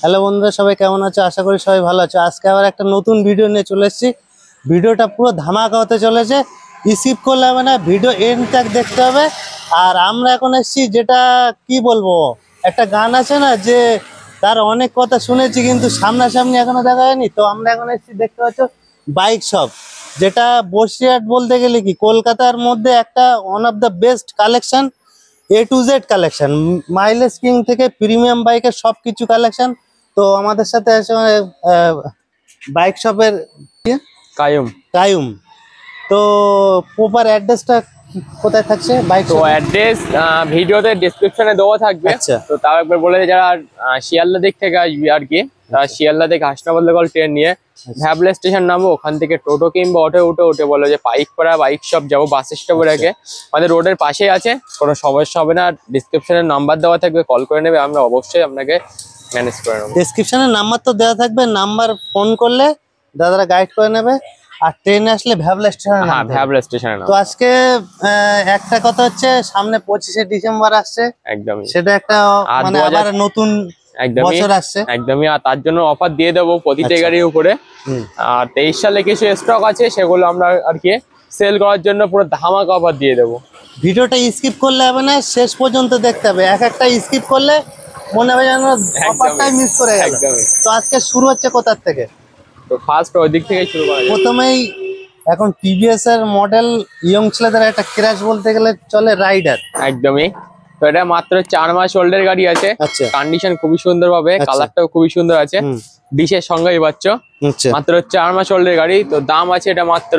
Hello বন্ধুরা, সবাই কেমন আছো? আশা করি সবাই ভালো আছো। আজকে আবার একটা নতুন ভিডিও নিয়ে চলে এসেছি। ভিডিওটা পুরো ধামাকা হতে চলেছে, স্কিপ করলে হবে না, ভিডিও এন্ড তক দেখতে হবে। আর আমরা এখন এসেছি, যেটা কি বলবো, একটা গান আছে না যে তার অনেক কথা শুনেছি কিন্তু সামনাসামনি এখনো দেখা হয়নি। তো আমরা এখন এসেছি, দেখতে পাচ্ছ, বাইক শপ, যেটা বসিরহাট বলতে গেলে কি কলকাতার মধ্যে একটা one of the best collection, A to Z collection, mileage king থেকে প্রিমিয়াম বাইকের সব কিছু কালেকশন। তো আমাদের সাথে আছে বাইক শপের কায়ুম। কায়ুম। তো প্রপার অ্যাড্রেসটা কোথায় থাকছে বাইক তো অ্যাড্রেস ভিডিওতে ডেসক্রিপশনে দেওয়া থাকবে। আচ্ছা। তো তাও একবার বলে দিই, যারা শিয়ালদা দিক থেকে আসবে আর কি, তারা শিয়ালদা থেকে হাসনাবাদ লোকাল ট্রেন নিয়ে ভ্যাবলা স্টেশন নামবো, ওখান থেকে টোটো কিংবা অটো উঠে বলো যে পাইকপাড়া বাইক শপ যাবো, বাস স্টপে রেখে আমাদের রোডের পাশেই আছে, কোনো সমস্যা হবে না। ডিসক্রিপশনের নাম্বার দেওয়া থাকবে, কল করে নেবে, আমরা অবশ্যই আপনাকে ম্যানেজ করে নেবো। ডেসক্রিপশনের নাম্বার তো দেওয়া থাকবে, নাম্বার ফোন করলে দাদারা গাইড করে নেবে। আর ট্রেনে আসলে ভ্যাবলা স্টেশনে, হ্যাঁ ভ্যাবলা স্টেশনে নামবো। তো আজকে একটা কথা হচ্ছে, সামনে 25শে ডিসেম্বর আসছে, একদমই সেটা একটা মানে আবার নতুন বছর আসছে একদমই। আর তার জন্য অফার দিয়ে দেবো প্রতিটা গাড়ির উপরে। আর 23 সালে কিছু স্টক আছে, সেগুলো আমরা আর কি সেল করার জন্য পুরো ধামাকা অফার দিয়ে দেবো। ভিডিওটা স্কিপ করলে হবে না, শেষ পর্যন্ত দেখতে হবে। এক একটা স্কিপ করলে মনে হবে যেন অফারটাই মিস করে গেল। তো আজকে শুরু হচ্ছে কোথার থেকে? তো ফার্স্ট ওই দিক থেকে শুরু করা যাবে। প্রথমেই এখন টিভিএস এর মডেল, ইয়ং ছেলেদের একটা ক্র্যাশ বলতে গেলে চলে, রাইডার। একদমই। তো এটা মাত্র 4 মাস ওল্ডের গাড়ি আছে। আচ্ছা। কন্ডিশন খুবই সুন্দর পাবে, কালারটাও খুবই সুন্দর আছে, ডিশের সঙ্গেই পাচ্ছ। মাত্র 4 মাস ওল্ডের গাড়ি। তো দাম আছে এটা মাত্র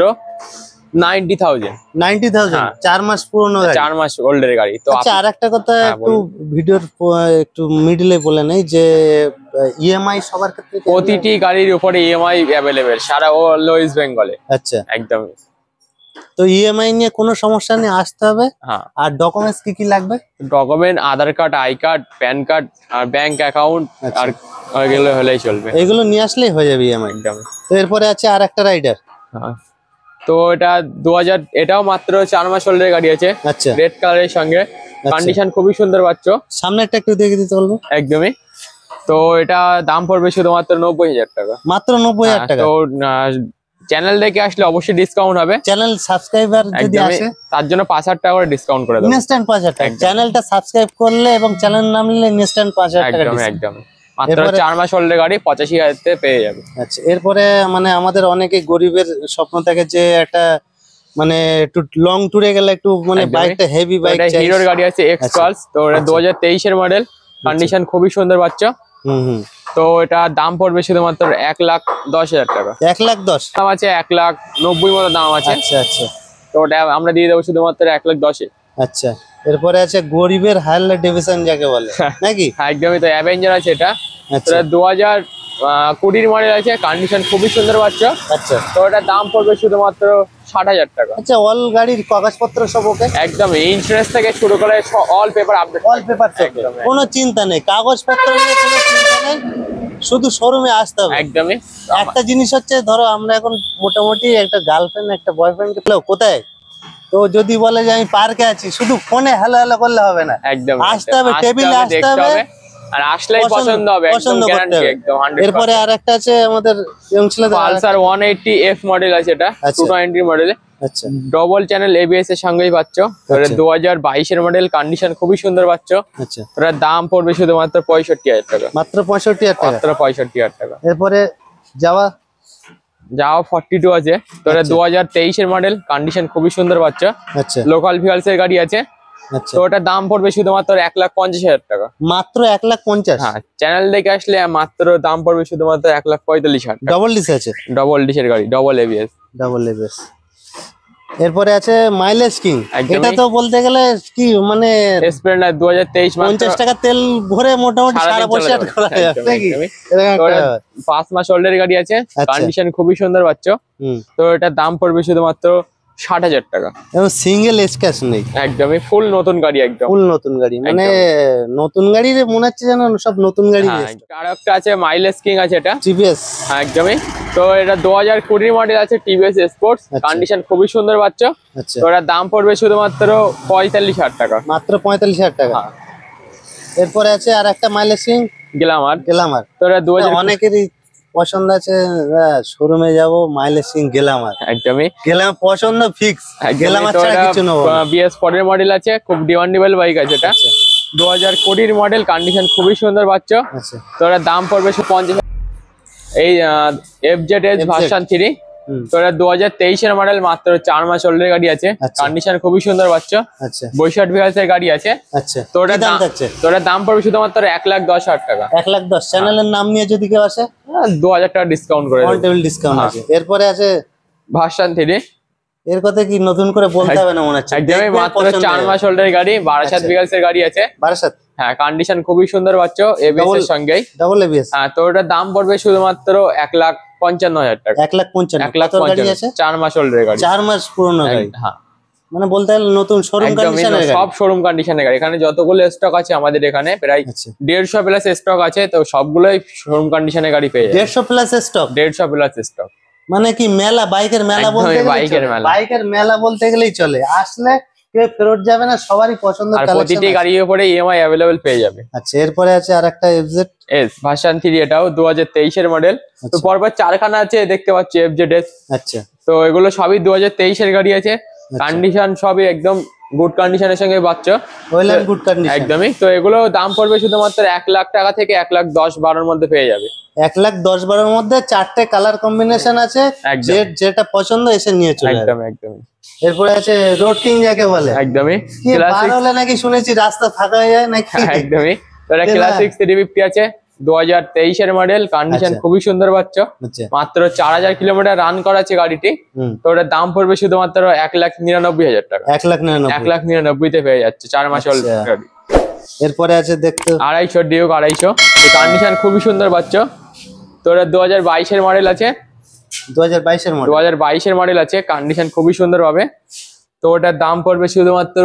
90,000। 90,000 4 মাস পুরনো গাড়ি, 4 মাস ওল্ডের গাড়ি। তো আচ্ছা, আর একটা কথা একটু ভিডিওর একটু মিডলে বলে নেই যে ইএমআই সবার ক্ষেত্রে, প্রতিটি গাড়ির উপরে ইএমআই অ্যাভেলেবেল সারা ওয়েস্ট বেঙ্গলে। আচ্ছা, একদমই। তো ইএমআই নিয়ে কোনো সমস্যা নেই, আসতে হবে। হ্যাঁ। আর ডকুমেন্টস কি কি লাগবে? Document Aadhaar card, I card, PAN card আর ব্যাংক অ্যাকাউন্ট, আর এগুলো হলেই চলবে। এগুলো নিয়ে আসলেই হয়ে যাবে ইএমআই। একদমই। তো এরপরে আছে আর একটা রাইডার। হ্যাঁ। তো এটা 2000, এটাও মাত্র 4 মাস ওল্ডের গাড়ি আছে। আচ্ছা। রেড কালারের সঙ্গে, কন্ডিশন খুবই সুন্দর পাচ্ছ। সামনেরটা একটু দেখে দিতে বলবো। একদমই। তো এটা দাম পড়বে শুধুমাত্র 90,000 টাকা। মাত্র 90,000 টাকা। তো চ্যানেল দেখে আসলে অবশ্যই ডিসকাউন্ট হবে। চ্যানেল সাবস্ক্রাইবার যদি আসে তার জন্য 5,000 টাকা করে ডিসকাউন্ট করে দেব। ইনস্ট্যান্ট 5,000 টাকা। চ্যানেলটা সাবস্ক্রাইব করলে এবং চ্যানেল নাম নিলে ইনস্ট্যান্ট 5,000 টাকা। একদম। মাত্র 4 মাস ওল্ডের গাড়ি 85,000 তে পেয়ে যাবে। আচ্ছা, এরপরে মানে আমাদের অনেকে গরিবের স্বপ্ন থাকে যে একটা মানে একটু লং ট্যুরে গেলে একটু মানে বাইকটা হেভি বাইক চাই। হিরোর গাড়ি আছে এক্স পালস। তো এটা 2023 এর মডেল, কন্ডিশন খুবই সুন্দর বাচ্চা। তো এটা দাম পড়বে শুধুমাত্র 1,10,000 টাকা। 1,10,000 দাম আছে, 1,90,000 মতো দাম আছে। আচ্ছা আচ্ছা। তো ওটা আমরা দিয়ে দেবো শুধুমাত্র 1,10,000। আচ্ছা, এরপরে আছে গরিবের হার্লে ডেভিডসন যাকে বলে, নাকি? একদমই। তো অ্যাভেঞ্জার আছে এটা। আচ্ছা। 2020 মডেল আছে, কন্ডিশন খুবই সুন্দর বাচ্চা। আচ্ছা। তো এটা দাম পড়বে শুধুমাত্র 60,000 টাকা। আচ্ছা, অল গাড়ির কাগজপত্র সব ওকে? একদম। ইন্স্যুরেন্স থেকে শুরু করে all paper update. All paper, কোনো চিন্তা নেই, কাগজপত্র নিয়ে কোনো চিন্তা নেই, শুধু শোরুমে আসতে হবে। একদমই। একটা জিনিস হচ্ছে, ধরো আমরা এখন মোটামুটি একটা গার্লফ্রেন্ড একটা বয়ফ্রেন্ডকে পেলো কোথায়, তো যদি বলে যে আমি পার্কে আছি, শুধু ফোনে হ্যালো হ্যালো করলে হবে না, একদম আসতে হবে, টেবিলে আসতে হবে, আর আসলেই পছন্দ হবে, একদম গ্যারান্টি, একদম 100%। এরপরে আর একটা আছে আমাদের ইয়ং ছেলেদের, পালসার 180F মডেল আছে এটা, 220 মডেল। আচ্ছা। ডবল চ্যানেল এবিএস এর সঙ্গেই পাচ্ছ। 2022 এর মডেল, কন্ডিশন খুবই সুন্দর পাচ্ছ। আচ্ছা। এটার দাম পড়বে শুধুমাত্র 65,000 টাকা। মাত্র 65,000 টাকা। মাত্র 65,000 টাকা। এরপরে যাওয়া 42 আছে। তো এটা 2023 এর মডেল, কন্ডিশন খুবই সুন্দর পাচ্ছ। আচ্ছা। লোকাল ভিউয়ালস এর গাড়ি আছে। আচ্ছা। তো ওটার দাম পড়বে শুধুমাত্র 1,50,000 টাকা। মাত্র 1,50,000। হ্যাঁ, চ্যানেল দেখে আসলে মাত্র দাম পড়বে শুধুমাত্র 1,45,000 টাকা। ডবল ডিস আছে? ডবল ডিশের গাড়ি, ডবল এবিএস। Double ABS. এরপরে আছে মাইলেজ কিং। এটা তো বলতে গেলে কি মানে স্প্লেন্ডার 2023 50 টাকা তেল ভরে মোটামুটি সারা বছর করা যাবে নাকি? 5 মাস ওল্ডের গাড়ি আছে, কন্ডিশন খুবই সুন্দর পাচ্ছ। তো এটার দাম পড়বে শুধুমাত্র 60,000 টাকা। এবং সিঙ্গেল স্ক্র্যাচ নেই। একদমই ফুল নতুন গাড়ি, একদম ফুল নতুন গাড়ি, মানে নতুন গাড়ি মনে হচ্ছে যেন সব নতুন গাড়ি। আর একটা আছে মাইলেজ কিং আছে, এটা টিভিএস। একদমই। তো এটা 2020 মডেল আছে, টিভিএস স্পোর্টস, কন্ডিশন খুবই সুন্দর পাচ্ছ। তো এটার দাম পড়বে শুধুমাত্র 45,000 টাকা। মাত্র 45,000 টাকা। এরপরে আছে আর একটা মাইলেসিং গ্ল্যামার। গ্ল্যামার। তো এটা 2000 অনেকেরই পছন্দ আছে, শোরুমে যাব মাইলেসিং গ্ল্যামার, একদমই গ্ল্যামার পছন্দ ফিক্স, গ্ল্যামার তো ছাড়া এটা কিছু নেবো না। বিএস 4 এর মডেল আছে, খুব ডিমান্ডেবল বাইক আছে এটা। আচ্ছা 2020 মডেল, কন্ডিশন খুবই সুন্দর পাচ্ছ। আচ্ছা। তো এটার দাম পড়বে 50। এই FZS ভার্সন 3। হুম। তো এটা 2023 এর মডেল, মাত্র 4 মাস ওল্ডের গাড়ি আছে। আচ্ছা। কন্ডিশন খুবই সুন্দর পাচ্ছ। আচ্ছা 62 ভিএসের গাড়ি আছে। আচ্ছা। তো ওটার কি দাম দাম থাকছে? তো ওটার দাম পড়বে শুধুমাত্র 1,10,000 টাকা। 1,10,000। চ্যানেলের নাম নিয়ে যদি কেউ আসে 2000 টাকা ডিসকাউন্ট করে অন দেবো। টেবিল ডিসকাউন্ট হ্যাঁ। আছে। এরপরে আছে ভার্সন 3। এর কথা কি নতুন করে বলতে হবে না মনে হচ্ছে, একদমই দেখবে মাত্র পছন্দ 4 হবে। মাস ওল্ডের গাড়ি, 12,000 আচ্ছা। ভিএসের গাড়ি আছে। বারাসাত হ্যাঁ, কন্ডিশন খুবই সুন্দর পাচ্ছ এবিএস এর সঙ্গেই। Double ABS. হ্যাঁ, তো ওটার দাম পড়বে শুধুমাত্র 1,55,000 টাকা। 1,55,000। 1,55,000 কত গাড়ি আছে? 4 মাস ওল্ডের গাড়ি। 4 মাস পুরনো গাড়ি, হ্যাঁ, মানে বলতে গেলে নতুন শোরুম একদমই কন্ডিশনের গাড়ি। সব শোরুম কন্ডিশনের গাড়ি। এখানে যতগুলো স্টক আছে আমাদের এখানে প্রায় আচ্ছা 150 প্লাস স্টক আছে, তো সবগুলোই শোরুম কন্ডিশনের গাড়ি পেয়ে যাবে। 150 প্লাস স্টক, 150 প্লাস স্টক। মানে কি মেলা, বাইকের মেলা একদমই বলতে গেলেই বাইকের চলে। মেলা। বাইকের মেলা বলতে গেলেই চলে, আসলে কেউ ফেরত যাবে না, সবারই পছন্দ আর কালেকশন প্রতিটি আছে। গাড়ির উপরে ইএমআই অ্যাভেলেবল পেয়ে যাবে। আচ্ছা এরপরে আছে আর একটা এফজেড এস ভার্সন 3, এটাও 2023 এর মডেল। তো আচ্ছা। পরপর 4খানা আছে দেখতে পাচ্ছি FZS। আচ্ছা তো এগুলো সবই 2023 এর গাড়ি আছে। কন্ডিশন সবই একদম গুড কন্ডিশনের সঙ্গে পাচ্ছ। Well and good condition. একদমই। তো এগুলো দাম পড়বে শুধুমাত্র 1 লাখ টাকা থেকে 1,10,12 মধ্যে পেয়ে যাবে। 1,10,12 মধ্যে 4টে কালার কম্বিনেশন আছে, একদম। যেটা পছন্দ এসে নিয়ে চলে যাবে। একদম একদমই এরপরে আছে রোড কিং যাকে বলে, একদমই কি বার ক্লাসিক। হলে নাকি শুনেছি রাস্তা ফাঁকা হয়ে যায় নাকি। একদমই। তো এটা তাই না? ক্লাসিক 350 আছে, 2023 এর মডেল। কন্ডিশন আচ্ছা। খুবই সুন্দর পাচ্ছ। আচ্ছা মাত্র 4000 কিলোমিটার রান করা আছে গাড়িটি। হুম। তো ওটার দাম পড়বে শুধুমাত্র 1,99,000 টাকা। 1,99,000। 1,99,000 তে পেয়ে যাচ্ছে 4 মাস ওল্ড আচ্ছা। গাড়ি। এরপরে আছে দেখতে 250 ডিউক 250। তো কন্ডিশন খুবই সুন্দর পাচ্ছ। তো ওটা 2022 এর মডেল আছে। 2022 এর মডেল। 2022 এর মডেল আছে, কন্ডিশন খুবই সুন্দর পাবে। তো ওটার দাম পড়বে শুধুমাত্র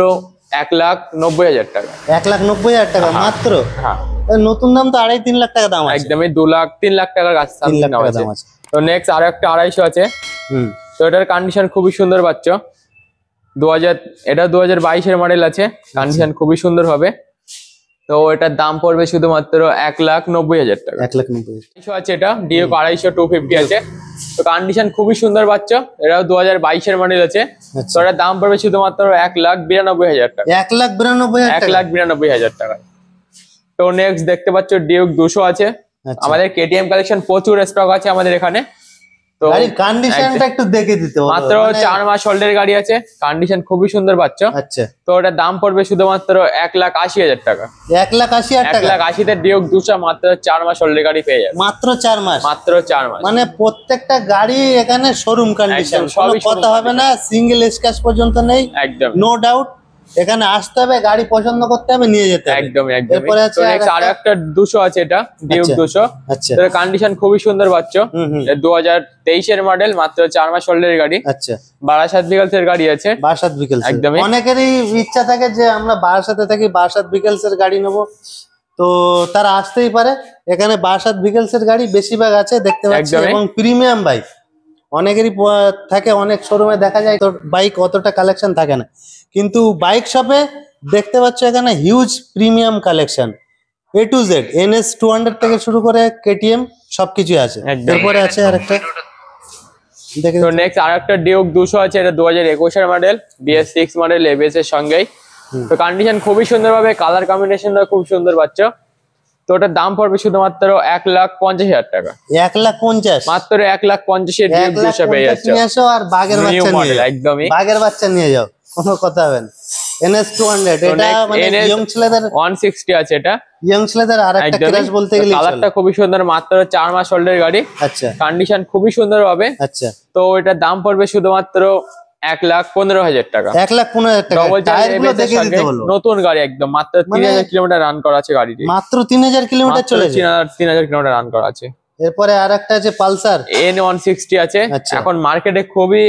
1,90,000 টাকা। 1,90,000 টাকা মাত্র। হ্যাঁ, এর নতুন দাম তো 2.5-3 লাখ টাকা দাম আছে। একদমই 2 লাখ 3 লাখ টাকার কাছে 3 লাখ টাকা আছে। দাম আছে। তো নেক্সট আরো একটা 250 আছে। হুম। তো এটার কন্ডিশন খুবই সুন্দর পাচ্ছ। 2022 এর মডেল আছে, কন্ডিশন খুবই সুন্দর হবে। তো এটার দাম পড়বে শুধুমাত্র 1,90,000 টাকা। 1,90,000। 250 আছে, এটা ডিও 250 250 আছে। তো কন্ডিশন খুবই সুন্দর পাচ্ছ। এটাও 2022 এর মডেল আছে। তো এটার দাম পড়বে শুধুমাত্র 1,92,000 টাকা। 1,92,000 টাকা। 1,92,000 টাকা। তো নেক্সট দেখতে পাচ্ছ ডিউক 200 আছে। আচ্ছা। আমাদের কেটিএম কালেকশন প্রচুর স্টক আছে আমাদের এখানে। তো গাড়ির কন্ডিশনটা একটু দেখে দিতে হবে। মাত্র 4 মাস ওল্ডের গাড়ি আছে, কন্ডিশন খুবই সুন্দর পাচ্ছ। আচ্ছা তো ওটার দাম পড়বে শুধুমাত্র 1,80,000 টাকা। 1,80,000 টাকা। 1,80,000 তে ডিউক 200 মাত্র 4 মাস ওল্ডের গাড়ি পেয়ে যাবে। মাত্র 4 মাস। মাত্র 4 মাস। মানে প্রত্যেকটা গাড়ি এখানে শোরুম কন্ডিশন, একদম, সবই কোনো কথা showroom হবে না, সিঙ্গেল স্ক্র্যাচ পর্যন্ত নেই। একদম নো ডাউট এখানে আসতে হবে, গাড়ি পছন্দ করতে হবে, নিয়ে যেতে হবে। একদমই একদম। এরপরে আছে তো নেক্সট আরো একটা 200 আছে, এটা ডিউক আচ্ছা। 200। আচ্ছা তো কন্ডিশন খুবই সুন্দর পাচ্ছ। হুম হুম। 2023 এর মডেল, মাত্র 4 মাস ওল্ডের গাড়ি। আচ্ছা বারাসাত ভিকলস এর গাড়ি আছে। বারাসাত বিকেলস। একদমই। অনেকেরই ইচ্ছা থাকে যে আমরা বারাসাতে থাকি, বারাসাত বিকেলস এর গাড়ি নেবো, তো তারা আসতেই পারে। এখানে বারাসাত বিকেলস এর গাড়ি বেশিরভাগ আছে দেখতে পাচ্ছি, একদমই। এবং প্রিমিয়াম বাইক অনেকেরই থাকে। অনেক শোরুমে দেখা যায় তো বাইক অতটা কালেকশন থাকে না, কিন্তু বাইক শপে দেখতে পাচ্ছ এখানে huge premium collection, A to Z, NS 200 থেকে শুরু করে KTM সবকিছু আছে। একদম। এরপরে আছে আরেকটা দেখে তো নেক্সট আর একটা ডিউক 200 আছে, এটা 2021 এর মডেল, BS6 মডেল, ABS এর সঙ্গেই। তো কন্ডিশন খুবই সুন্দর পাবে, কালার কম্বিনেশনটা খুব সুন্দর পাচ্ছ। তো ওটার দাম পড়বে শুধুমাত্র 1,50,000 টাকা। 1,50,000। মাত্র 1,50,000 এর ডিউক 200 পেয়ে 1,50,000 যাচ্ছে। নিয়ে আসো আর বাঘের নিউ বাচ্চা নিয়ে মডেল যাও। একদমই। বাঘের বাচ্চা নিয়ে যাও, কোনো কথা হবে না। NS 200 তো এটা next মানে NS ইয়ং ছেলেদের, 160 আছে, এটা ইয়ং ছেলেদের আরেকটা ক্রাশ বলতে গেলে কালারটা খুবই সুন্দর, মাত্র 4 মাস ওল্ডের গাড়ি। আচ্ছা কন্ডিশন খুবই সুন্দর হবে। আচ্ছা। তো এটার দাম পড়বে শুধুমাত্র 1,15,000 টাকা। 1,15,000 টাকা। ডবল টায়ার গুলো দেখে দিতে বলো। নতুন গাড়ি একদম, মাত্র 3,000 কিলোমিটার রান করা আছে গাড়িটি। মাত্র 3,000 কিলোমিটার চলে যায়। 3,000 কিলোমিটার রান করা আছে। এরপরে আরেকটা আছে পালসার N160 আছে। আচ্ছা। এখন মার্কেটে খুবই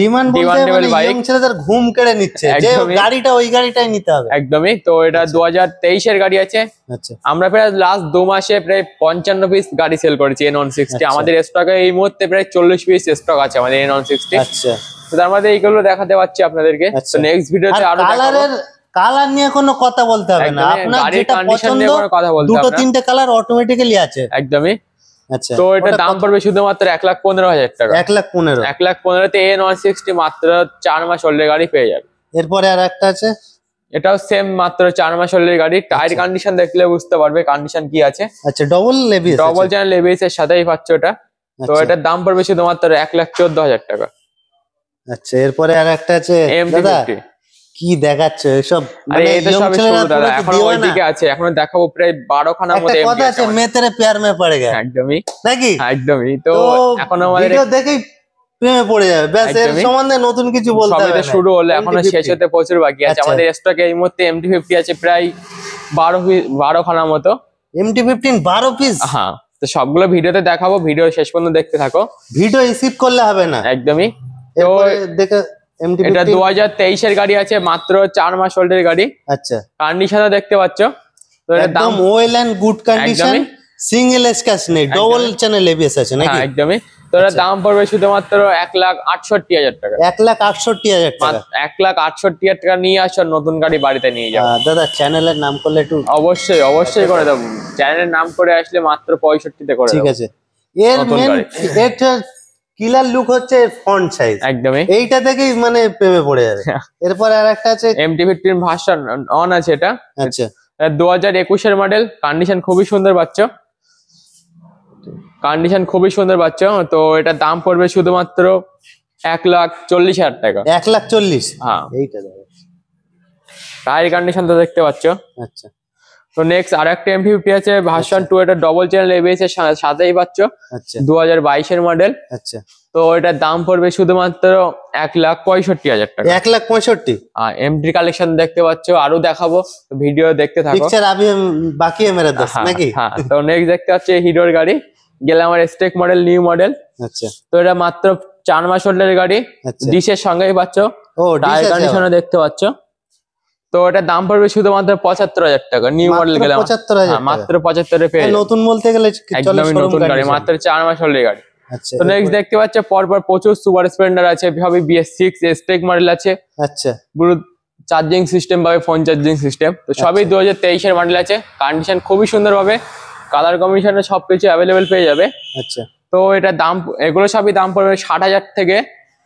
ডিমান্ড বলতে ডিমান্ডেবল মানে বাইক। ইয়ং ছেলেদের ঘুম কেড়ে নিচ্ছে যে একদমই। গাড়িটা ওই গাড়িটাই নিতে হবে। একদমই। তো এটা 2023 এর গাড়ি আছে। আচ্ছা আমরা প্রায় লাস্ট 2 মাসে প্রায় 55 পিস গাড়ি সেল করেছি N160। আচ্ছা। আমাদের স্টকে এই মুহূর্তে প্রায় 40 পিস স্টক আছে আমাদের N160। আচ্ছা। তো তার মধ্যে এইগুলো দেখাতে পাচ্ছি আপনাদেরকে। আচ্ছা। তো নেক্সট ভিডিওতে আর আরো দেখাবো। কালারের কালার নিয়ে কোনো কথা বলতে হবে না, একদমই, আপনার গাড়ির যেটা condition পছন্দ নিয়ে কোনো কথা বলতে দুটো হবে না। তিনটে কালার অটোমেটিক্যালি আছে। একদমই। আচ্ছা, তো এটা দাম পড়বে শুধুমাত্র 1,15,000 টাকা। 1,15,000। 1,15,000 তে N160 মাত্র 4 মাস ওল্ডের গাড়ি পেয়ে যাবে। এরপরে আর একটা আছে, এটাও সেম মাত্র 4 মাস ওল্ডের গাড়ি। টায়ার কন্ডিশন দেখলে বুঝতে পারবে কন্ডিশন কি আছে। আচ্ছা double ABS, double channel ABS এর সাথেই পাচ্ছ এটা। তো এটার দাম পড়বে শুধুমাত্র 1,14,000 টাকা। আচ্ছা এরপরে আর একটা আছে দাদা, MT-50। কি দেখাচ্ছে এসব? আরে এটা সবই শুরু দাদা, এখনো ওইদিকে আছে, এখনো দেখাবো প্রায় 12 খানার মতো একটা কথা আছে, মে তেরে প্যার মে পড়ে গেছে। একদমই নাকি? একদমই। তো এখনো আমাদের ভিডিও দেখেই প্রেমে পড়ে যাবে, ব্যাস এর সম্বন্ধে নতুন কিছু বলতে হবে না। সবই তো শুরু হলো, এখনো শেষ হতে প্রচুর বাকি আছে। আমাদের স্টকে এই মুহূর্তে MT-50 আছে প্রায় 12 খানার মতো। MT-15 12 piece? হ্যাঁ, তো সবগুলো ভিডিওতে দেখাবো, ভিডিও শেষ পর্যন্ত দেখতে থাকো। ভিডিও স্কিপ করলে হবে না। একদমই। তো এরপরে দেখে এটা 2023 এর গাড়ি আছে, মাত্র 4 মাস ওল্ডের গাড়ি। আচ্ছা, কন্ডিশনও দেখতে পাচ্ছ। তো এর দাম একদম well and good condition, single scratch নেই, ডবল চ্যানেল এবিএস আছে নাকি? হ্যাঁ একদমই। তো এর দাম পড়বে শুধুমাত্র 1,68,000 টাকা। 1,68,000 টাকা। 1,68,000 টাকা নিয়ে আসো, নতুন গাড়ি বাড়িতে নিয়ে যাও। দাদা চ্যানেলের নাম করলে একটু অবশ্যই অবশ্যই করে দেবো। চ্যানেলের নাম করে আসলে মাত্র 65 তে করে দেবো। ঠিক আছে। এর মেন এটা কিলার লুক হচ্ছে ফন্ট সাইজ, একদমই। এইটা দেখেই মানে প্রেমে পড়ে যাবে। এরপর আর একটা আছে MT-15 ভার্সন অন আছে এটা। আচ্ছা 2021 এর মডেল। কন্ডিশন খুবই সুন্দর পাচ্ছ, কন্ডিশন খুবই সুন্দর পাচ্ছ। তো এটার দাম পড়বে শুধুমাত্র 1,40,000 টাকা। 1,40,000? হ্যাঁ, এইটা দাদা টায়ার কন্ডিশন তো দেখতে পাচ্ছ। আচ্ছা। তো নেক্সট আর একটা MT-50 আছে ভার্সন 2, এটা ডবল চ্যানেল এবিএস এর সাথেই পাচ্ছ। আচ্ছা 2022 এর মডেল। আচ্ছা, তো এটার দাম পড়বে শুধুমাত্র 1,65,000 টাকা। 1,65,000? আর এমটি কালেকশন দেখতে পাচ্ছ, আরো দেখাবো, ভিডিও দেখতে থাকো। পিকচার আবি বাকি है मेरा दोस्त নাকি? হ্যাঁ, তো নেক্সট দেখতে পাচ্ছ হিরোর গাড়ি, গেলে আমার স্টেক মডেল, নিউ মডেল। আচ্ছা, তো এটা মাত্র 4 মাস ওল্ডের গাড়ি, আচ্ছা। ডিশের সঙ্গেই পাচ্ছ। ও টায়ার কন্ডিশনও দেখতে পাচ্ছ। তো এটার দাম পড়বে শুধুমাত্র 75,000 টাকা। নিউ মডেল গেলে 75,000 মাত্র 75 পেয়ে যাবে। নতুন বলতে গেলে একদমই নতুন গাড়ি, মাত্র 4 মাস ওল্ডের গাড়ি। আচ্ছা, তো নেক্সট দেখতে পাচ্ছ পরপর প্রচুর সুপার স্প্লেন্ডার আছে, ভাবে BS6 স্টেক মডেল আছে। আচ্ছা ব্লুটুথ চার্জিং সিস্টেম পাবে, ফোন চার্জিং সিস্টেম। তো সবই 2023 এর মডেল আছে। কন্ডিশন খুবই সুন্দর পাবে, কালার কম্বিনেশনে সবকিছু অ্যাভেলেবেল পেয়ে যাবে। আচ্ছা, তো এটা দাম, এগুলো সবই দাম পড়বে 60,000 থেকে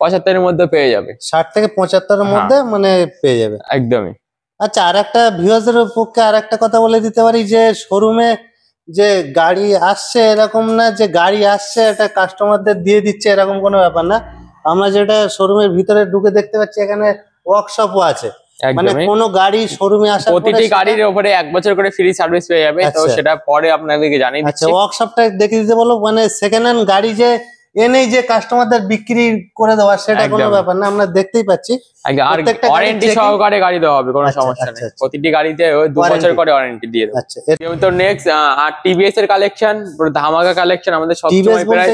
75 এর মধ্যে পেয়ে যাবে। 60 থেকে 75 এর মধ্যে মানে পেয়ে যাবে। একদমই। আচ্ছা আর একটা ভিউয়ারদের পক্ষে আর একটা কথা বলে দিতে পারি, যে শোরুমে যে গাড়ি আসছে এরকম না যে গাড়ি আসছে এটা কাস্টমারদের দিয়ে দিচ্ছে, এরকম কোনো ব্যাপার না। আমরা যেটা শোরুমের ভিতরে ঢুকে দেখতে পাচ্ছি, এখানে ওয়ার্কশপও আছে। মানে কোনো গাড়ি শোরুমে আসার পরে প্রতিটি গাড়ির উপরে 1 বছর করে ফ্রি সার্ভিস পেয়ে যাবে। তো সেটা পরে আপনাদেরকে জানিয়ে দিচ্ছি। আচ্ছা ওয়ার্কশপটা দেখে দিতে বলো, মানে সেকেন্ড হ্যান্ড গাড়ি যে এনেই যে কাস্টমারদের বিক্রি করে দেওয়া সেটা কোনো ব্যাপার না, আমরা দেখতেই পাচ্ছি। আর ওয়ারেন্টি সহকারে গাড়ি দেওয়া হবে, কোনো সমস্যা নেই। প্রতিটি গাড়িতে 2 বছর করে ওয়ারেন্টি দিয়ে দেবো। আচ্ছা তো নেক্সট আর টিভিএস এর কালেকশন, পুরো ধামাকা কালেকশন। আমাদের সবসময় প্রায়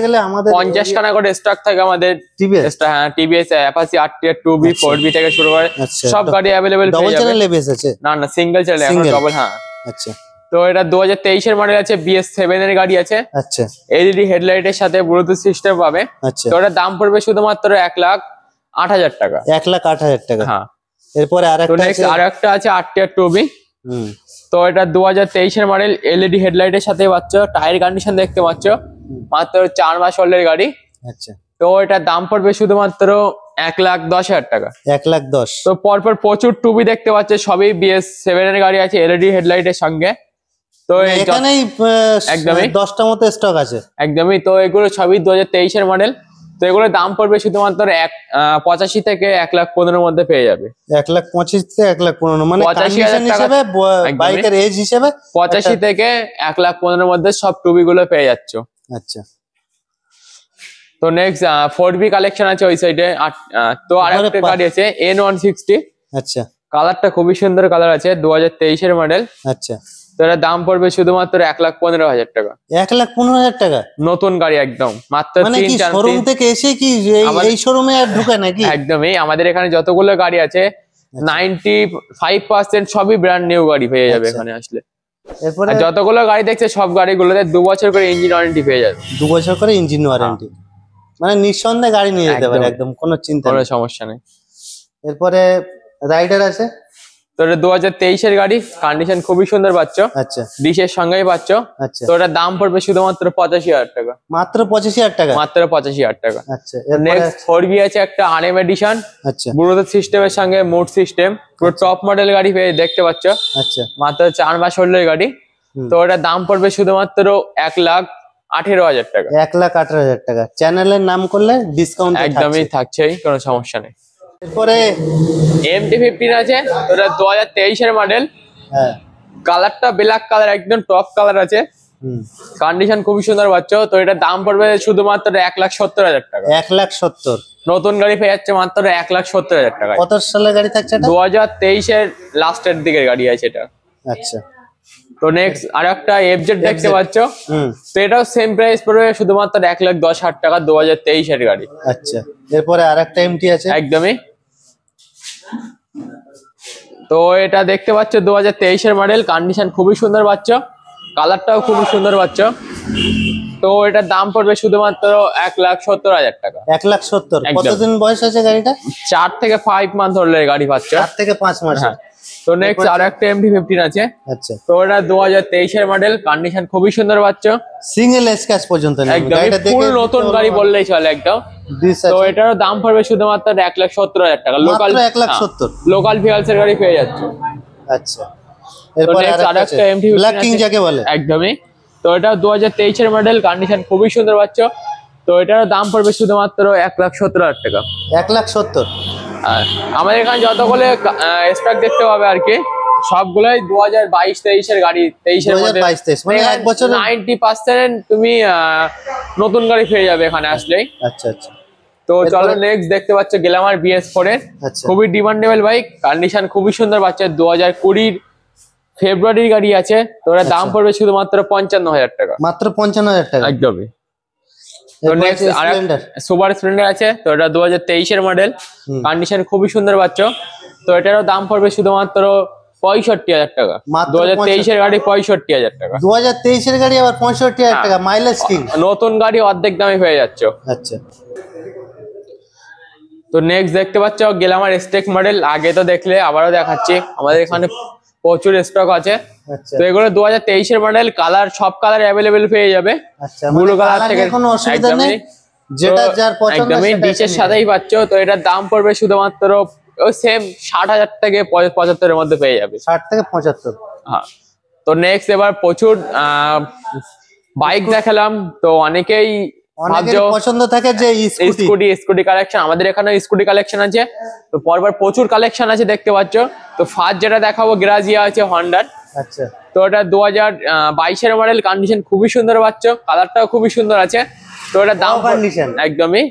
50 খানা করে স্টক থাকে আমাদের টিভিএস। হ্যাঁ, TVS Apache RTR 2B 4B থেকে শুরু করে সব গাড়ি अवेलेबल পেয়ে যাবে। ডবল চ্যানেল এবিএস আছে? না না, সিঙ্গেল চ্যানেল, এখন ডবল। হ্যাঁ আচ্ছা। তো এটা 2023 এর মডেল আছে, BS7 এর গাড়ি আছে। আচ্ছা, এলইডি হেডলাইটের সাথে ব্লুটুথ সিস্টেম পাবে। আচ্ছা। তো এটার দাম পড়বে শুধুমাত্র 1,08,000 টাকা। 1,08,000 টাকা। হ্যাঁ। এরপরে আরেকটা আছে RTR 2B। তো এটা 2023 এর মডেল, এলইডি হেডলাইটের সাথে পাচ্ছ। টায়ার কন্ডিশন দেখতে পাচ্ছ, মাত্র 4 মাস ওল্ডের গাড়ি। আচ্ছা। তো এটার দাম পড়বে শুধুমাত্র 1,10,000 টাকা। 1,10,000। তো পরপর প্রচুর 2B দেখতে পাচ্ছ, সবই BS7 এর গাড়ি আছে এলইডি হেডলাইটের সঙ্গে। তো এখানেই একদমই 10টা মতো স্টক আছে। একদমই। তো এগুলো সবই 2023 এর মডেল। তো এগুলোর দাম পড়বে শুধুমাত্র 85 থেকে 1,15,000 এর মধ্যে পেয়ে যাবে। 1,25,000 থেকে 1,15,000 মানে কন্ডিশন হিসেবে, বাইকের এজ হিসেবে 85 থেকে 1,15,000 এর মধ্যে সব 2B গুলো পেয়ে যাচ্ছ। আচ্ছা। তো নেক্সট 4B কালেকশন আছে ওই সাইডে। তো আরেকটা গাড়ি আছে N160। আচ্ছা। কালারটা খুবই সুন্দর কালার আছে, 2023 এর মডেল। আচ্ছা। তো এর দাম পড়বে শুধুমাত্র 1,15,000 টাকা। 1,15,000 টাকা? নতুন গাড়ি একদম, মাত্র 3-4 শোরুম থেকে এসে কি এই শোরুমে আর ঢুকে নাকি? একদমই। আমাদের এখানে যতগুলো গাড়ি আছে 95% সবই ব্র্যান্ড নিউ গাড়ি পেয়ে যাবে এখানে আসলে। এরপরে যতগুলো গাড়ি দেখছে সব গাড়িগুলোতে 2 বছর করে ইঞ্জিন ওয়ারেন্টি পেয়ে যাবে। 2 বছর করে ইঞ্জিন ওয়ারেন্টি, মানে নিঃসন্দেহে গাড়ি নিয়ে যেতে পারে, একদম কোনো চিন্তা কোনো নেই, সমস্যা নেই। এরপরে রাইডার আছে। তো এটা 2023-এর গাড়ি, কন্ডিশন খুবই সুন্দর পাচ্ছ। আচ্ছা ডিশের সঙ্গেই পাচ্ছ। আচ্ছা, তো এটার দাম পড়বে শুধুমাত্র 85,000 টাকা। মাত্র 25,000 টাকা। মাত্র 85,000 টাকা। আচ্ছা, এরপরে নেক্সট 4B আছে একটা আরএম এডিশন, আচ্ছা ব্লুটুথ সিস্টেমের সঙ্গে মুড সিস্টেম, পুরো টপ মডেল গাড়ি পেয়ে দেখতে পাচ্ছ। আচ্ছা, মাত্র 4 মাস হলের গাড়ি। তো এটার দাম পড়বে শুধুমাত্র 1,18,000 টাকা। 1,18,000 টাকা। চ্যানেলের নাম করলে ডিসকাউন্ট একদমই থাকছেই, কোনো সমস্যা নেই। এরপরে MT-15 আছে, ওটা 2023-এর মডেল। হ্যাঁ, কালারটা ব্ল্যাক কালার, একদম টপ কালার আছে। কন্ডিশন খুবই সুন্দর পাচ্ছ। তো এটার দাম পড়বে শুধুমাত্র 1,70,000 টাকা। 1,70,000। নতুন গাড়ি পেয়ে যাচ্ছে মাত্র 1,70,000 টাকা। কত সালের গাড়ি থাকছে এটা? 2023-এর লাস্টের দিকের গাড়ি আছে এটা। আচ্ছা, তো নেক্সট আর একটা FZ দেখতে পাচ্ছ। হুম, তো এটাও সেম প্রাইস পড়বে শুধুমাত্র 1,10,000 টাকা, 2023-এর গাড়ি। আচ্ছা, এরপরে আরেকটা এমটি আছে। একদমই। তো এটা দেখতে পাচ্ছ 2023-এর মডেল, কন্ডিশন খুবই সুন্দর পাচ্ছ, কালারটাও খুবই সুন্দর পাচ্ছ। তো এটার দাম পড়বে শুধুমাত্র 1,70,000 টাকা। 1,70,000। একদম। কতদিন বয়স আছে গাড়িটা? 4 থেকে 5 মান্থ হলে গাড়ি পাচ্ছ। 4 থেকে 5 মাস। হ্যাঁ। তো নেক্সট আর একটা MT-15 আছে। আচ্ছা, তো এটা 2023-এর মডেল, কন্ডিশন খুবই সুন্দর পাচ্ছ। সিঙ্গেল স্ক্র্যাচ পর্যন্ত নেই। একদম গাড়িটা ফুল দেখে নতুন গাড়ি বললেই চলে একদম। তো এটারও দাম পড়বে শুধুমাত্র 1,70,000 টাকা। লোকাল 1,70,000। লোকাল ভিউয়ার্স এর গাড়ি পেয়ে যাচ্ছে। আচ্ছা, এরপরে next আরেকটা আরেকটা আছে, MT-15 ব্ল্যাক কিং আছে। যাকে বলে। একদমই। তো এটা 2023-এর মডেল, কন্ডিশন খুবই সুন্দর পাচ্ছ। তো এটারও দাম পড়বে শুধুমাত্র 1,70,000 টাকা। 1,70,000। আর আমাদের এখানে যতগুলো স্টক দেখতে পাবে আর কি, সবগুলোই 2022-23-এর গাড়ি। 23-এর মধ্যে 2022-23 মানে এক বছরের 90% তুমি নতুন গাড়ি পেয়ে যাবে এখানে আসলেই। আচ্ছা আচ্ছা, তো এরপরে- চলো নেক্সট দেখতে পাচ্ছ গ্ল্যামার BS4 এর, আচ্ছা, খুবই ডিমান্ডেবল বাইক, কন্ডিশন খুবই সুন্দর পাচ্ছে। 2020-এর ফেব্রুয়ারির গাড়ি আছে। তো ওটার দাম আচ্ছা। পড়বে শুধুমাত্র 55,000 টাকা। মাত্র 55,000 টাকা। একদমই। তো এরপরে নেক্সট আছে স্প্লেন্ডার। সুপার স্প্লেন্ডার আছে। তো এটা 2023-এর মডেল, কন্ডিশন খুবই সুন্দর পাচ্ছ। তো এটারও দাম পড়বে শুধুমাত্র 65,000 টাকা। মাত্র 2023-এর গাড়ি 65,000 টাকা। 2023-এর গাড়ি আবার 65,000 টাকা, মাইলেজ কিং। নতুন গাড়ি অর্ধেক দামে পেয়ে যাচ্ছ। আচ্ছা, তো নেক্সট দেখতে পাচ্ছ গ্ল্যামার স্টেক মডেল, আগে তো দেখলে আবারও দেখাচ্ছি, আমাদের এখানে প্রচুর স্টক আছে। আচ্ছা, তো এগুলো 2023-এর মডেল, কালার সব কালার অ্যাভেলেবেল পেয়ে যাবে। আচ্ছা, ব্লু মানে কালার colour থেকে নিয়ে কোনো অসুবিধা একদমই। নেই, যেটা তো যার পছন্দ একদমই সেটা ডিশের নিয়ে সাথেই পাচ্ছ। তো এটার দাম পড়বে শুধুমাত্র ওই সেম 60,000 থেকে 75,000-এর মধ্যে পেয়ে যাবে। 60 থেকে 75। হ্যাঁ। তো নেক্সট এবার প্রচুর বাইক দেখালাম। তো অনেকেই অনেকের ভাবছো পছন্দ থাকে যে স্কুটি। স্কুটি কালেকশন, আমাদের এখানে স্কুটি কালেকশন আছে। তো পরপর প্রচুর কালেকশন আছে দেখতে পাচ্ছ। তো ফার্স্ট যেটা দেখাবো গ্রাজিয়া আছে হন্ডার। আচ্ছা, তো এটা 2022-এর মডেল, কন্ডিশন খুবই সুন্দর পাচ্ছ, কালারটাও খুবই সুন্দর আছে। তো এটা দাম কন্ডিশন একদমই।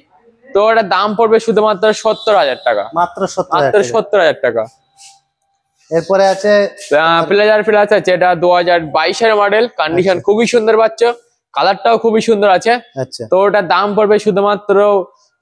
তো এটা দাম পড়বে শুধুমাত্র 70,000 টাকা। মাত্র 70,000 মাত্র টাকা। 70,000 টাকা। এরপরে আছে প্লেজার প্লাস আছে, এটা 2022-এর মডেল, কন্ডিশন খুবই সুন্দর পাচ্ছ, কালারটাও খুবই সুন্দর আছে। আচ্ছা, তো ওটার দাম পড়বে শুধুমাত্র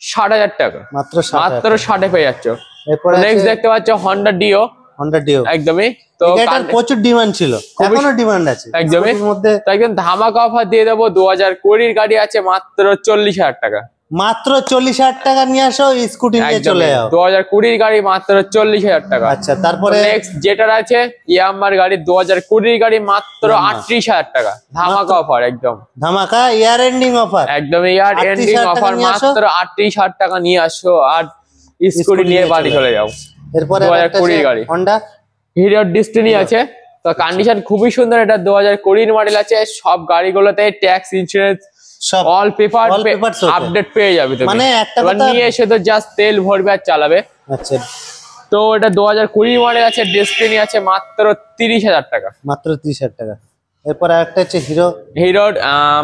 60,000 টাকা। মাত্র 60,000 মাত্র 60-এ পেয়ে যাচ্ছ। এরপরে নেক্সট দেখতে পাচ্ছ হন্ডা ডিও। Honda deo. একদমই। তো এটার প্রচুর ডিমান্ড ছিল, এখনো ডিমান্ড আছে। একদমই। স্কুটির মধ্যে তো একদম ধামাকা অফার দিয়ে দেবো, 2020-এর গাড়ি আছে মাত্র 40,000 টাকা। মাত্র 40,000 টাকা নিয়ে আসো, স্কুটি নিয়ে চলে যাও। 2020-এর গাড়ি মাত্র 40,000 টাকা। আচ্ছা, তারপরে নেক্সট যেটার আছে ইয়ামার গাড়ি, 2020-এর গাড়ি মাত্র 38,000 টাকা। ধামাকা অফার একদম। ধামাকা ইয়ার এন্ডিং অফার। একদম ইয়ার 38,000 এন্ডিং টাকা অফার, নিয়ে আসো। মাত্র 38,000 টাকা নিয়ে আসো আর স্কুটি নিয়ে বাড়ি চলে যাও। এরপরে 2020 গাড়ি হন্ডা হিরো ডেস্টিনি আছে। তো কন্ডিশন খুবই সুন্দর, এটা 2020 মডেল আছে। সব গাড়িগুলোতে ট্যাক্স, ইন্স্যুরেন্স, সব all paper all papers okay। Update পেয়ে যাবে তুমি। মানে একটা এবার কথা- নিয়ে এসে তো জাস্ট তেল ভরবে আর চালাবে। আচ্ছা, তো এটা 2020 মডেল আছে, ডেস্টিনি আছে মাত্র 30,000 টাকা। মাত্র 30,000 টাকা। এরপরে একটা হচ্ছে হিরো হিরোর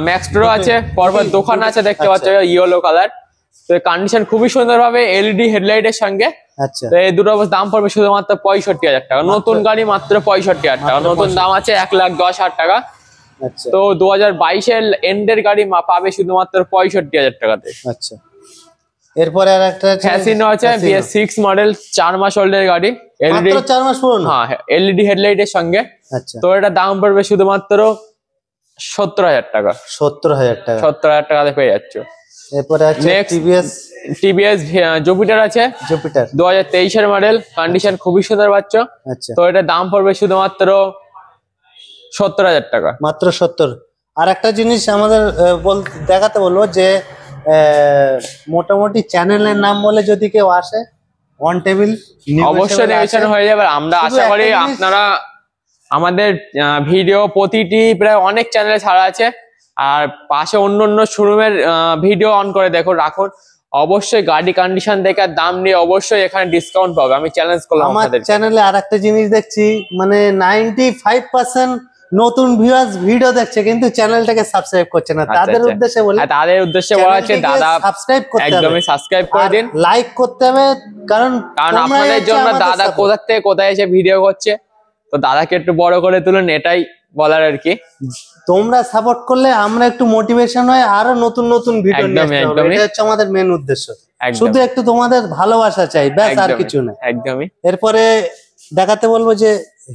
ম্যাক্সট্রো আছে, পরপর দোকান আছে দেখতে পাচ্ছ, ইয়েলো কালার। তো কন্ডিশন খুবই সুন্দর ভাবে, এলইডি হেডলাইটের সঙ্গে। আচ্ছা, তো এই দুটো দাম পড়বে শুধুমাত্র 65,000 টাকা। নতুন গাড়ি মাত্র 65,000 টাকা। নতুন দাম আছে 1,10,000 টাকা। আচ্ছা, তো 2022-এর এন্ডের গাড়ি পাবে শুধুমাত্র 65,000 টাকাতে। আচ্ছা। এরপরে আর একটা ফ্যাসিনো আছে, BS6 মডেল, 4 মাস ওল্ডের গাড়ি, এলইডি। মাত্র 4 মাস পুরনো। হ্যাঁ, এলইডি হেডলাইটের সঙ্গে। আচ্ছা, তো এটা দাম পড়বে শুধুমাত্র 70,000 টাকা। 70,000 টাকা। 70,000 টাকাতে পেয়ে যাচ্ছ। এরপরে আছে Next, টিভিএস জুপিটার আছে জুপিটার। 2023-এর মডেল, কন্ডিশন খুবই সুন্দর পাচ্ছ। আচ্ছা, তো এটা দাম পড়বে শুধুমাত্র 70,000 টাকা। মাত্র 70। আর একটা জিনিস আমাদের দেখাতে বলবো যে মোটামুটি চ্যানেলের নাম বলে যদি কেউ আসে অন টেবিল অবশ্যই নেগোশিয়েশন হয়ে যাবে। আমরা আশা করি আপনারা আমাদের ভিডিও প্রতিটি প্রায় অনেক চ্যানেলে ছাড়া আছে, আর পাশে অন্য অন্য শোরুমের ভিডিও অন করে রাখুন। অবশ্যই গাড়ি কন্ডিশন দেখে আর দাম নিয়ে অবশ্যই এখানে ডিসকাউন্ট পাবে, আমি চ্যালেঞ্জ করলাম আমার আপনাদের। চ্যানেলে আর একটা জিনিস দেখছি, মানে 95% নতুন ভিউয়ার্স ভিডিও দেখছে কিন্তু চ্যানেলটাকে সাবস্ক্রাইব করছে না। তাদের উদ্দেশ্যে বলি, তাদের উদ্দেশ্যে বলা হচ্ছে দাদা সাবস্ক্রাইব করতে হবে, একদমই সাবস্ক্রাইব করে দিন, লাইক করতে হবে, কারণ আপনাদের জন্য দাদা কোথা থেকে কোথায় এসে ভিডিও করছে, তো দাদাকে একটু বড় করে তুলুন, এটাই বলার আর কি। তোমরা সাপোর্ট করলে আমরা একটু মোটিভেশন হয় আরো নতুন নতুন ভিডিও নিয়ে আসতে হবে, এটা হচ্ছে আমাদের মেন উদ্দেশ্য। শুধু একটু তোমাদের ভালোবাসা চাই, ব্যাস, আর কিছু না। একদমই। এরপরে দেখাতে বলবো যে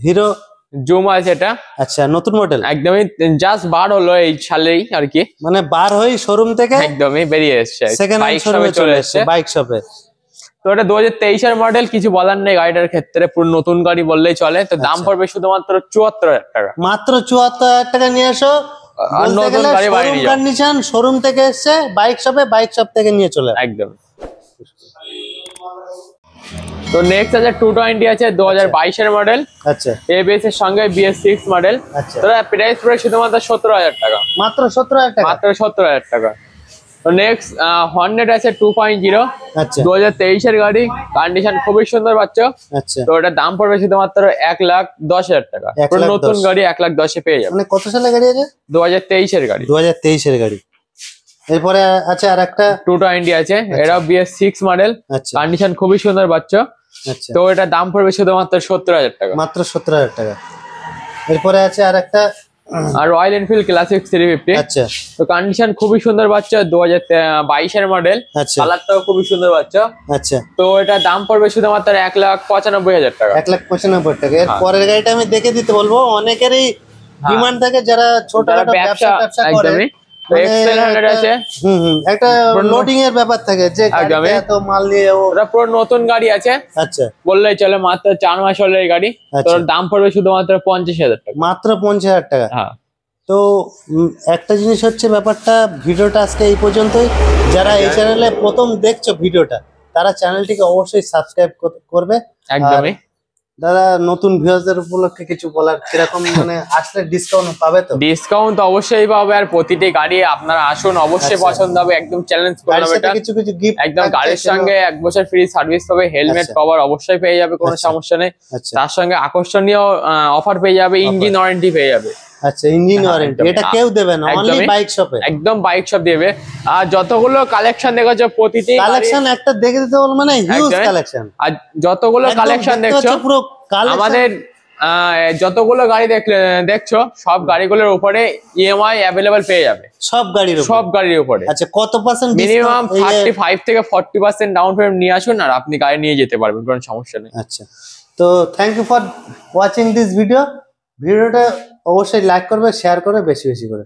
হিরো জুম আছে এটা। আচ্ছা, নতুন মডেল, একদমই জাস্ট বার হলো এই সালেই আর কি, মানে বার হই শোরুম থেকে একদমই বেরিয়ে এসেছে, সেকেন্ড হ্যান্ড শোরুমে চলে এসেছে বাইক শপে। তো এটা 2023-এর মডেল, কিছু বলার নেই গাড়িটার ক্ষেত্রে, পুরো নতুন গাড়ি বললেই চলে। তো দাম পড়বে শুধুমাত্র 74,000 টাকা। মাত্র 74,000 টাকা নিয়ে এসো, নতুন গাড়ি বাড়ি নিয়ে যাও। কন্ডিশন শোরুম থেকে এসেছে বাইক শপে, বাইক শপ থেকে নিয়ে চলে একদম। তো নেক্সট আছে 220 আছে 2022-এর মডেল। আচ্ছা, ABS এর সঙ্গে BS6 মডেল। আচ্ছা, তো প্রাইস পড়ে শুধুমাত্র 17,000 টাকা। মাত্র 17,000 টাকা, মাত্র 17,000 টাকা। তো নেক্সট হর্নেট আছে 2.0, আচ্ছা 2023-এর গাড়ি, কন্ডিশন খুবই সুন্দর পাচ্ছ। আচ্ছা, তো এটার দাম পড়বে শুধুমাত্র 1,10,000 টাকা। পুরো নতুন গাড়ি 1,10,000 পেয়ে যাবে। মানে কত সালের গাড়ি আছে? 2023-এর গাড়ি। 2023-এর গাড়ি। এরপরে আছে আর একটা 220 আছে, এটাও BS6 মডেল, আচ্ছা কন্ডিশন খুবই সুন্দর পাচ্ছ। আচ্ছা, তো এটার দাম পড়বে শুধুমাত্র 70,000 টাকা। মাত্র 17,000 টাকা। এরপরে আছে আর একটা আর রয়্যাল এনফিল্ড ক্লাসিক 350। আচ্ছা, তো কন্ডিশন খুবই সুন্দর পাচ্ছ, 2022-এর মডেল, আচ্ছা কালারটাও খুবই সুন্দর পাচ্ছ। আচ্ছা, তো এটার দাম পড়বে শুধুমাত্র 1,95,000 টাকা। 1,95,000 টাকা। এর পরের গাড়িটা আমি দেখে দিতে বলবো, অনেকেরই ডিমান্ড থাকে যারা ছোটখাটো ব্যবসা করে, তো XL100 আছে। একটা লোডিং এর ব্যাপার থাকে যে গাড়িতে এত মাল নিয়ে ওটা পুরো নতুন গাড়ি আছে, আচ্ছা বললেই চলে, মাত্র 4 মাস হলো এই গাড়ি। তো দাম পড়বে শুধুমাত্র 50,000 টাকা। মাত্র 50,000 টাকা। হ্যাঁ। তো একটা জিনিস হচ্ছে ব্যাপারটা, ভিডিওটা আজকে এই পর্যন্তই। যারা এই চ্যানেলে প্রথম দেখছো ভিডিওটা, তারা চ্যানেলটিকে অবশ্যই সাবস্ক্রাইব করবে। একদমই। দাদা, নতুন ভিউয়ারদের উপলক্ষে কিছু বলার, কিরকম মানে আসলে ডিসকাউন্ট পাবে? তো ডিসকাউন্ট তো অবশ্যই পাবে, আর প্রতিটি গাড়ি আপনারা আসুন, অবশ্যই পছন্দ হবে, একদম চ্যালেঞ্জ করলাম এটা। কিছু কিছু গিফট একদম গাড়ির সঙ্গে 1 বছর ফ্রি সার্ভিস পাবে, হেলমেট কভার অবশ্যই পেয়ে যাবে, কোনো সমস্যা নেই। তার সঙ্গে আকর্ষণীয় অফার পেয়ে যাবে, ইঞ্জিন ওয়ারেন্টি পেয়ে যাবে। আচ্ছা, ইঞ্জিন ওয়ারেন্টি এটা কেউ দেবে না, অনলি বাইক শপে। একদম বাইক শপ দেবে। আর যতগুলো কালেকশন দেখেছো, প্রতিটি কালেকশন একটা দেখে দিতে বল, মানে হিউজ কালেকশন। আর যতগুলো কালেকশন দেখছো, পুরো আমাদের যতগুলো গাড়ি দেখছো, সব গাড়িগুলোর উপরে EMI অ্যাভেলেবল পেয়ে যাবে, সব গাড়ির উপরে। আচ্ছা, কত পার্সেন্ট? মিনিমাম 35 থেকে 40% ডাউন পেমেন্ট নিয়ে আসুন, আর আপনি গাড়ি নিয়ে যেতে পারবেন, কোনো সমস্যা নেই। আচ্ছা, তো thank you for watching this video. ভিডিওটা অবশ্যই লাইক করবে, শেয়ার করবে বেশি বেশি করে।